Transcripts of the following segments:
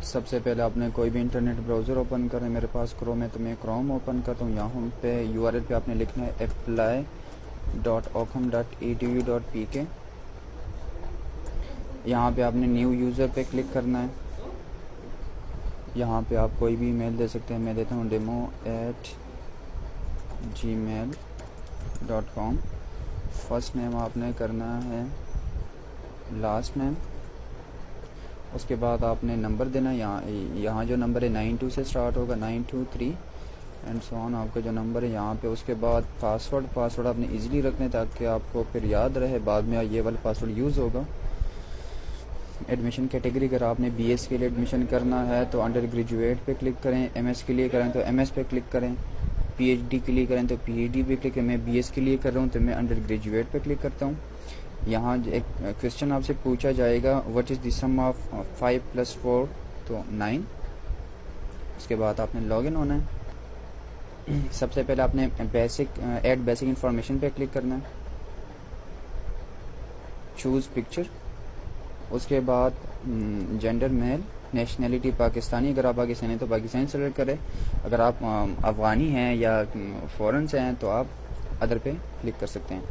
सबसे पहले आपने कोई भी इंटरनेट ब्राउज़र ओपन करें। मेरे पास क्रोम है तो मैं क्रोम ओपन करता हूँ। यहाँ पे यूआरएल पे आपने लिखना है apply.ockham.edu.pk। यहाँ पे आपने न्यू यूज़र पे क्लिक करना है। यहाँ पे आप कोई भी ईमेल दे सकते हैं। मैं देता हूँ demo@gmail.com। फर्स्ट नेम आपने करना है लास्ट नेम। उसके बाद आपने नंबर देना है। यहाँ जो नंबर है 92 से स्टार्ट होगा, 923 एंड सो ऑन आपका जो नंबर है यहाँ पे। उसके बाद पासवर्ड आपने इजीली रखना है ताकि आपको फिर याद रहे, बाद में ये वाला पासवर्ड यूज़ होगा। एडमिशन कैटेगरी, अगर आपने बीएस के लिए एडमिशन करना है तो अंडर ग्रेजुएट पे क्लिक करें। एमएस के लिए करें तो एमएस पे क्लिक करें। पीएचडी के लिए करें तो पीएचडी पे क्लिक करें। मैं बीएस के लिए कर रहा हूँ तो मैं अंडर ग्रेजुएट पे क्लिक करता हूँ। यहाँ एक क्वेश्चन आपसे पूछा जाएगा, what is the sum of 5 + 4, तो 9। उसके बाद आपने लॉगिन होना है। सबसे पहले आपने ऐड बेसिक इंफॉर्मेशन पे क्लिक करना है, चूज़ पिक्चर। उसके बाद जेंडर मेल, नेशनलिटी पाकिस्तानी, अगर आप पाकिस्तानी हैं तो पाकिस्तानी सेलेक्ट करें। अगर आप अफ़गानी हैं या फ़ॉरेन से हैं तो आप अदर पे क्लिक कर सकते हैं।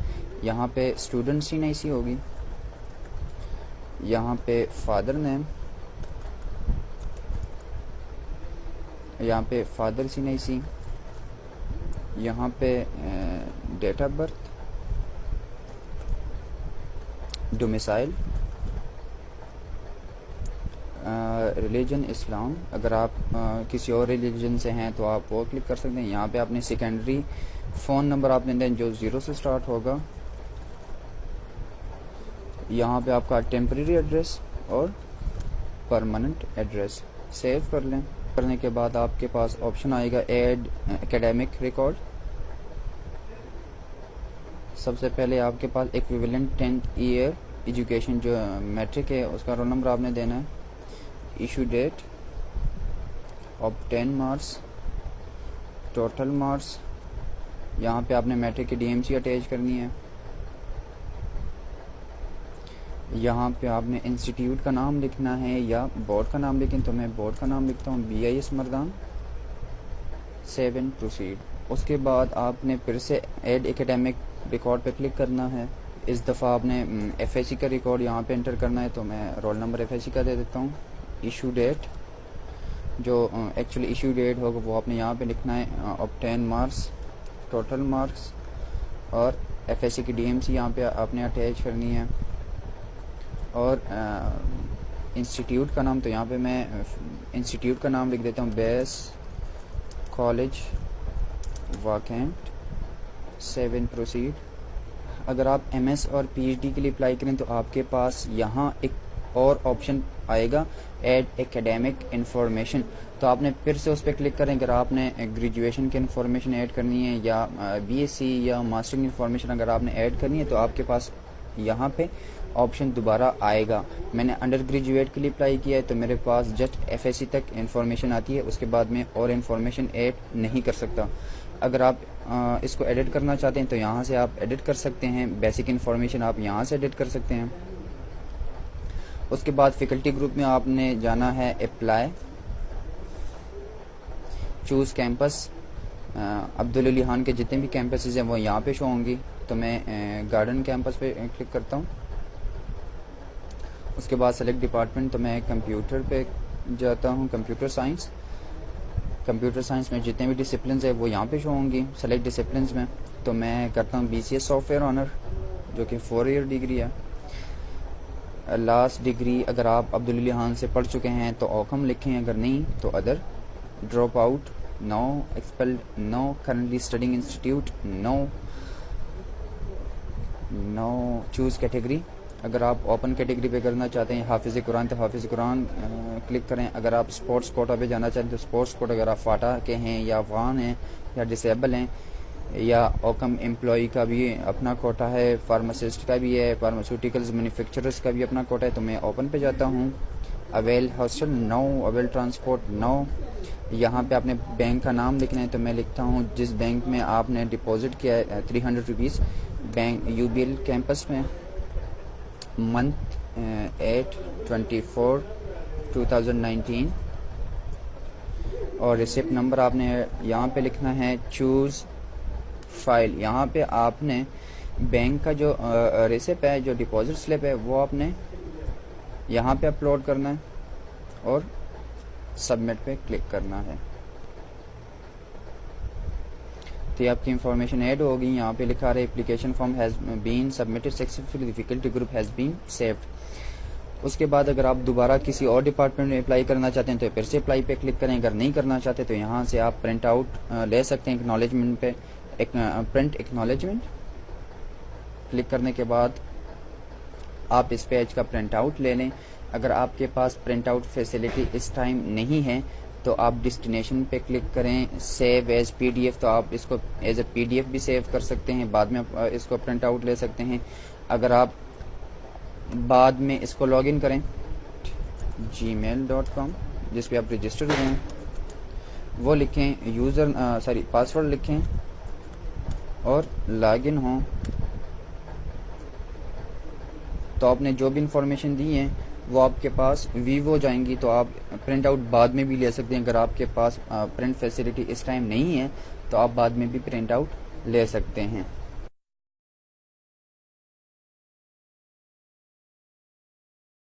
यहाँ पे स्टूडेंट CNIC होगी। यहाँ पे फादर नेम, यहाँ पे फादर CNIC, यहाँ पे date of birth, domicile, religion Islam. अगर आप किसी और रिलीजन से हैं तो आप वो क्लिक कर सकते हैं। यहाँ पे आपने सेकेंडरी फ़ोन नंबर आपने दें जो 0 से स्टार्ट होगा। यहाँ पे आपका टेम्परेरी एड्रेस और परमानेंट एड्रेस सेव कर लें। करने के बाद आपके पास ऑप्शन आएगा ऐड एकेडमिक रिकॉर्ड। सबसे पहले आपके पास इक्विवेलेंट 10th ईयर एजुकेशन जो मैट्रिक है उसका रोल नंबर आपने देना है। Issue date, obtain marks, total marks. यहाँ पे आपने मैट्रिक की DMC अटैच करनी है। यहाँ पे आपने इंस्टीट्यूट का नाम लिखना है या बोर्ड का नाम लिखें तो मैं बोर्ड का नाम लिखता हूँ, BIS Mardan. Save and proceed. उसके बाद आपने फिर से ऐड एकेडमिक रिकॉर्ड पे क्लिक करना है। इस दफ़ा आपने FSC का रिकॉर्ड यहाँ पे एंटर करना है तो मैं रोल नंबर FSC का दे देता हूँ। इशू डेट, जो एक्चुअली इशू डेट होगा वो आपने यहाँ पे लिखना है। ऑब्टेन मार्क्स, टोटल मार्क्स और FSC की DMC यहाँ पे आपने अटैच करनी है। और इंस्टीट्यूट का नाम, तो यहाँ पे मैं इंस्टीट्यूट का नाम लिख देता हूँ, base college vacant. Save and proceed. अगर आप MS और PhD के लिए अप्लाई करें तो आपके पास यहाँ एक और ऑप्शन आएगा, ऐड एकेडमिक इंफॉर्मेशन। तो आपने फिर से उस पर क्लिक करें। अगर आपने ग्रेजुएशन की इंफॉर्मेशन ऐड करनी है या BSc या मास्टर की इंफॉर्मेशन अगर आपने ऐड करनी है तो आपके पास यहाँ पे ऑप्शन दोबारा आएगा। मैंने अंडर ग्रेजुएट के लिए अप्लाई किया है तो मेरे पास जस्ट FSC तक इंफॉर्मेशन आती है, उसके बाद में और इंफॉर्मेशन ऐड नहीं कर सकता। अगर आप इसको एडिट करना चाहते हैं तो यहाँ से आप एडिट कर सकते हैं। बेसिक इंफॉर्मेशन आप यहाँ से एडिट कर सकते हैं। उसके बाद फैकल्टी ग्रुप में आपने जाना है apply, choose campus. Abdul Ali Khan के जितने भी कैंपसेस हैं वो यहाँ पे शो होंगी तो मैं गार्डन कैंपस पे क्लिक करता हूँ। उसके बाद सेलेक्ट डिपार्टमेंट, तो मैं कंप्यूटर पे जाता हूँ, कंप्यूटर साइंस। कंप्यूटर साइंस में जितने भी डिसिप्लिन है वो यहाँ पे शो होंगी। सेलेक्ट डिसिप्लिन में तो मैं करता हूँ BCS सॉफ्टवेयर ऑनर जो कि 4 ईयर डिग्री है। लास्ट डिग्री अगर आप अब्दुल अली खान से पढ़ चुके हैं तो ऑकम लिखें, अगर नहीं तो other. Drop out, no. Expelled, no. Currently studying institute, no. Choose category, अगर आप ओपन कैटेगरी पे करना चाहते हैं हाफिज़ कुरान तो हाफिज़ कुरान क्लिक करें। अगर आप स्पोर्ट्स कोटा पे जाना चाहते हैं तो स्पोर्ट्स कोटा, अगर आप फाटा के हैं या अफगान हैं या डिसेबल हैं या ओकम एम्प्लॉई का भी अपना कोटा है, फार्मासिस्ट का भी है, फार्मास्यूटिकल्स मैन्युफैक्चरर्स का भी अपना कोटा है तो मैं ओपन पे जाता हूँ। Avail hostel, no. Avail transport, no. यहाँ पे आपने बैंक का नाम लिखना है तो मैं लिखता हूँ जिस बैंक में आपने डिपॉजिट किया है 300 रुपीज़, बैंक UBL कैंपस में। मंथ 8/24/2019, और रिसिप्ट नंबर आपने यहाँ पे लिखना है, चूज़ फाइल। यहाँ पे आपने बैंक का जो रिसिप्ट है, जो डिपॉजिट स्लिप है, वो आपने यहाँ पे अपलोड करना है और सबमिट पे क्लिक करना है। तो ये आपकी इंफॉर्मेशन ऐड होगी। यहाँ पे लिखा रहा है application form has been submitted successfully, difficulty group has been saved. उसके बाद अगर आप दोबारा किसी और डिपार्टमेंट में अप्लाई करना चाहते हैं तो फिर से अप्लाई पे क्लिक करें। अगर नहीं करना चाहते तो यहाँ से आप प्रिंट आउट ले सकते हैं एक्नॉलेजमेंट पे। प्रिंट एक्नॉलेजमेंट क्लिक करने के बाद आप इस पेज का प्रिंट आउट ले लें। अगर आपके पास प्रिंट आउट फैसिलिटी इस टाइम नहीं है तो आप डेस्टिनेशन पे क्लिक करें, सेव एज पीडीएफ। तो आप इसको एज ए पीडीएफ भी सेव कर सकते हैं, बाद में इसको प्रिंट आउट ले सकते हैं। अगर आप बाद में इसको लॉगिन करें gmail.com जिस पे आप रजिस्टर हुए हैं, वो लिखें, यूज़र पासवर्ड लिखें और लॉगिन हों, तो आपने जो भी इंफॉर्मेशन दी है वो आपके पास वीव हो जाएंगी। तो आप प्रिंट आउट बाद में भी ले सकते हैं। अगर आपके पास प्रिंट फैसिलिटी इस टाइम नहीं है तो आप बाद में भी प्रिंट आउट ले सकते हैं।